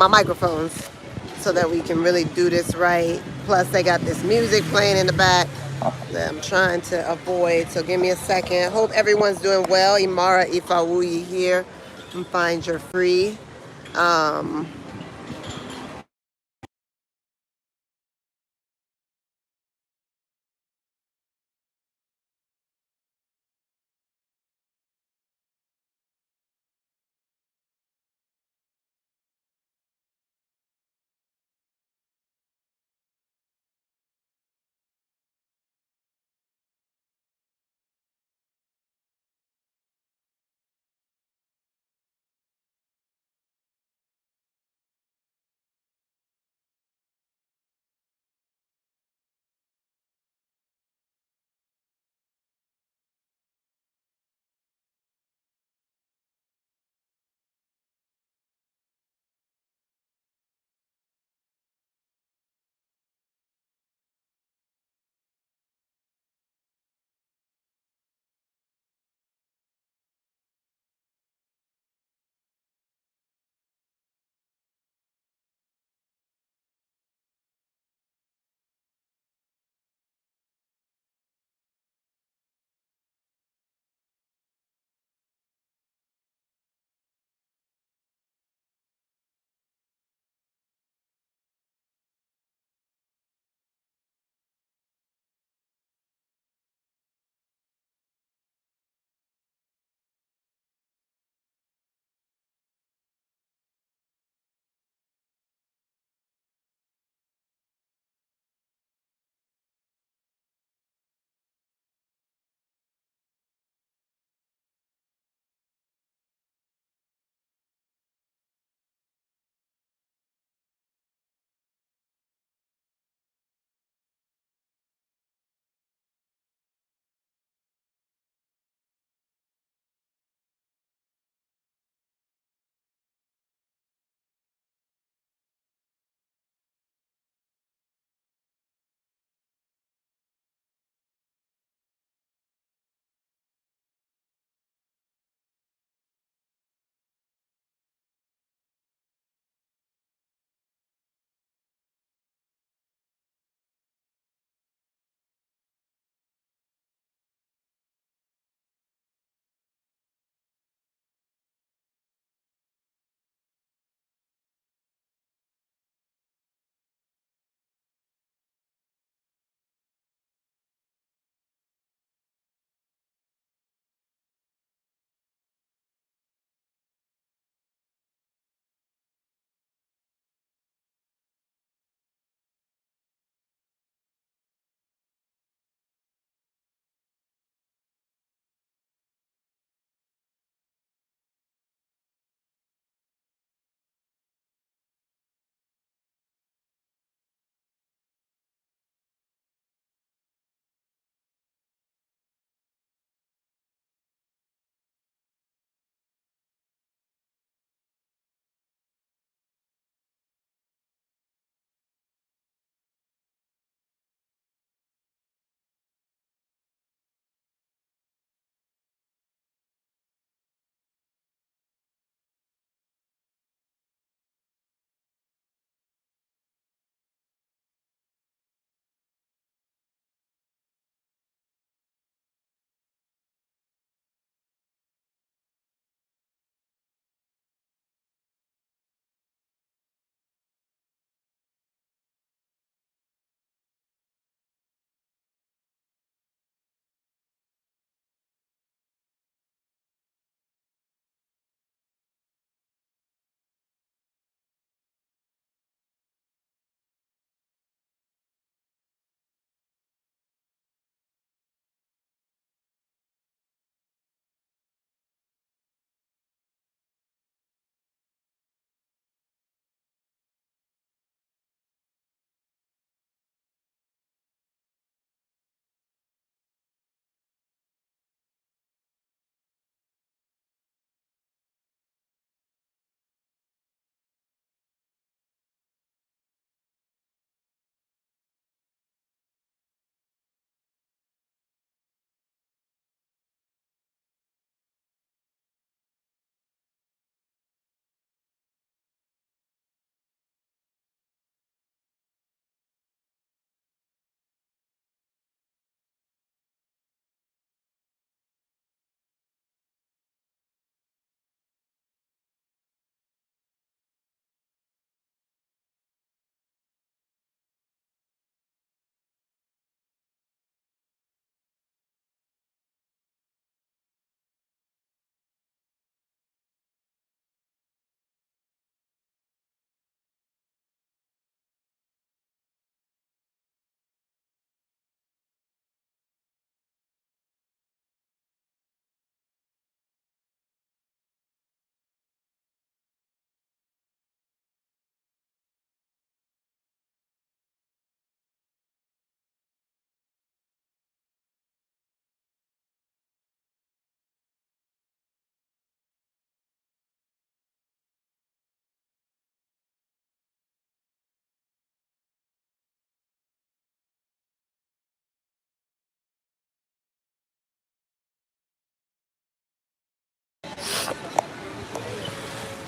my microphones so that we can really do this right. Plus, they got this music playing in the back that I'm trying to avoid. So give me a second. Hope everyone's doing well. Imara Ifawuyi here from Find Your Free. Um,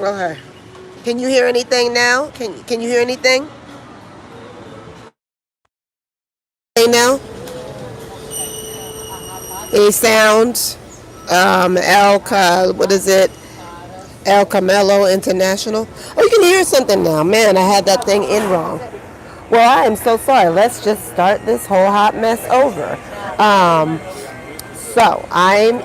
Okay. Can you hear anything now? Can you hear anything? Now? Any sounds? What is it? El Camelo International. Oh, you can hear something now. Man, I had that thing in wrong. Well, I am so sorry. Let's just start this whole hot mess over. Um, so, I'm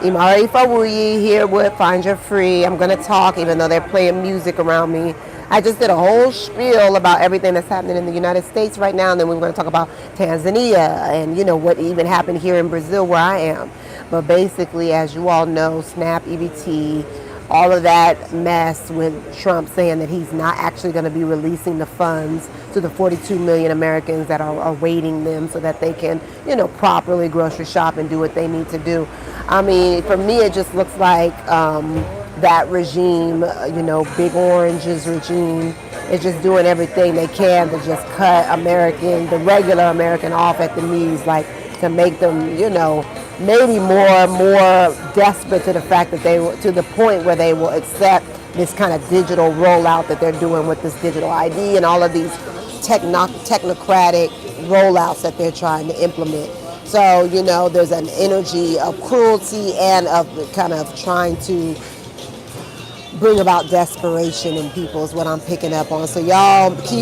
Imari Fawuyi here with Find Your Free. I'm going to talk even though they're playing music around me. I just did a whole spiel about everything that's happening in the United States right now, and then we are going to talk about Tanzania and, what even happened here in Brazil where I am. But basically, as you all know, SNAP, EBT, all of that mess with Trump saying that he's not actually going to be releasing the funds to the 42 million Americans that are awaiting them so that they can, properly grocery shop and do what they need to do. I mean, for me, it just looks like that regime, Big Orange's regime, is just doing everything they can to just cut the regular American off at the knees, like to make them, maybe more desperate to the fact that to the point where they will accept this kind of digital rollout that they're doing with this digital ID and all of these technocratic rollouts that they're trying to implement. So, there's an energy of cruelty and of kind of trying to bring about desperation in people is what I'm picking up on. So y'all stay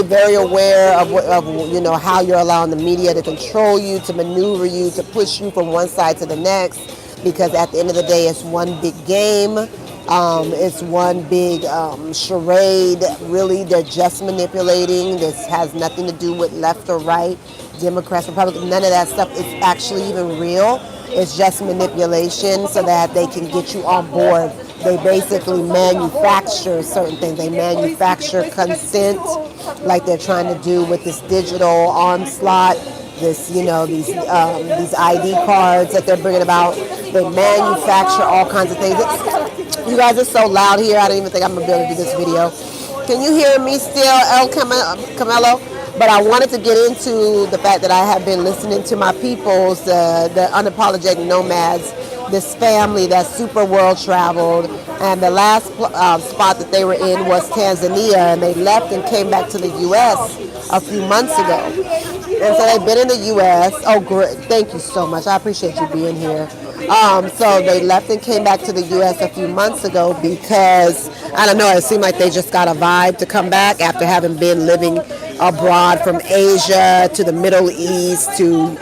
very aware of how you're allowing the media to control you, to maneuver you, to push you from one side to the next, because at the end of the day, it's one big game. It's one big charade. Really, they're just manipulating. This has nothing to do with left or right, Democrats, Republicans, none of that stuff is actually even real. It's just manipulation so that they can get you on board. They basically manufacture certain things. They manufacture consent, like they're trying to do with this digital onslaught. These ID cards that they're bringing about. They manufacture all kinds of things. You guys are so loud here. I don't even think I'm gonna be able to do this video. Can you hear me still, El Camelo? But I wanted to get into the fact that I have been listening to my peoples, the unapologetic nomads, this family that's super world traveled. And the last spot that they were in was Tanzania, and they left and came back to the U.S. a few months ago. And so they've been in the U.S. Oh, great. Thank you so much. I appreciate you being here. So they left and came back to the U.S. a few months ago because, I don't know, it seemed like they just got a vibe to come back after having been living abroad from Asia to the Middle East to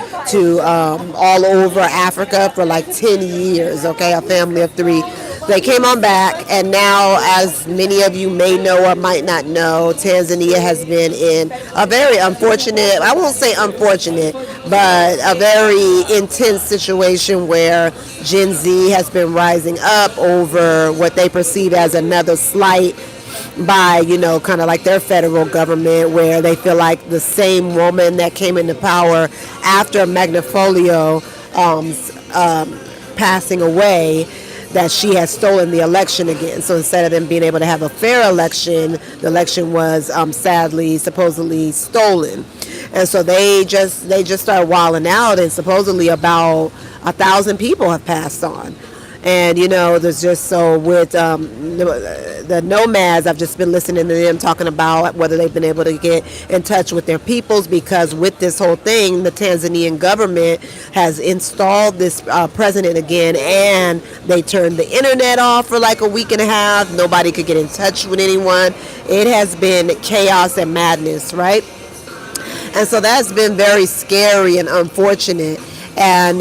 all over Africa for like 10 years, okay, a family of 3. They came on back, and now, as many of you may know or might not know, Tanzania has been in a very unfortunate, I won't say unfortunate, but a very intense situation where Gen Z has been rising up over what they perceive as another slight by, kind of like their federal government, where they feel like the same woman that came into power after Magnafolio passing away, that she has stolen the election again. So instead of them being able to have a fair election, the election was supposedly stolen. And so they just started wilding out, and supposedly about 1,000 people have passed on. And, there's just so with the nomads, I've just been listening to them talking about whether they've been able to get in touch with their peoples, because with this whole thing, the Tanzanian government has installed this president again, and they turned the internet off for like a week and a half. Nobody could get in touch with anyone. It has been chaos and madness, right? And so that's been very scary and unfortunate. And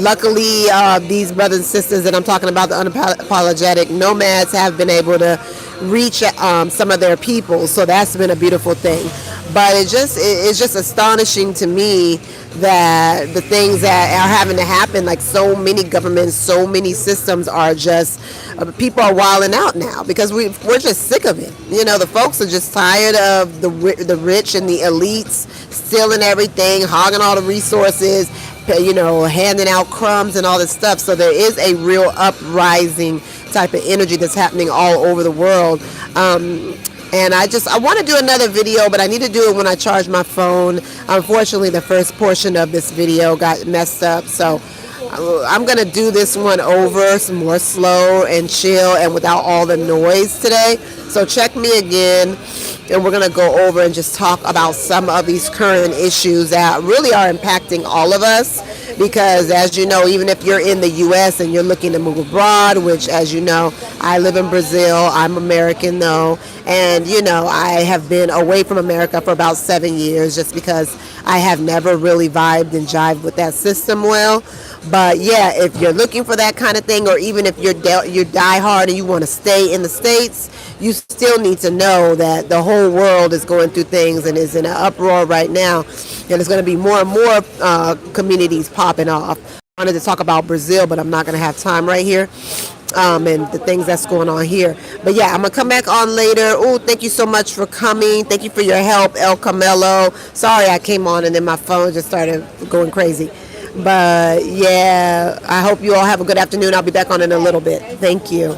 luckily, these brothers and sisters that I'm talking about, the unapologetic nomads, have been able to reach some of their people. So that's been a beautiful thing. But it's just astonishing to me that the things that are having to happen, like so many governments, so many systems are just, people are wilding out now because we're just sick of it. The folks are just tired of the rich and the elites stealing everything, hogging all the resources, handing out crumbs and all this stuff. So there is a real uprising type of energy that's happening all over the world. And I want to do another video, but I need to do it when I charge my phone. Unfortunately, the first portion of this video got messed up. So I'm gonna do this one over some more slow and chill and without all the noise today. So check me again, and we're gonna go over and just talk about some of these current issues that really are impacting all of us. Because as you know, even if you're in the U.S. and you're looking to move abroad, which as you know, I live in Brazil. I'm American though, and I have been away from America for about 7 years just because I have never really vibed and jived with that system well. But yeah, if you're looking for that kind of thing, or even if you're die hard and you want to stay in the States, you still need to know that the whole world is going through things and is in an uproar right now. And there's going to be more and more communities popping off. I wanted to talk about Brazil, but I'm not going to have time right here. And the things that's going on here. But yeah, I'm going to come back on later. Oh, thank you so much for coming. Thank you for your help, El Camelo. Sorry I came on and then my phone just started going crazy. But yeah, I hope you all have a good afternoon. I'll be back on in a little bit. Thank you.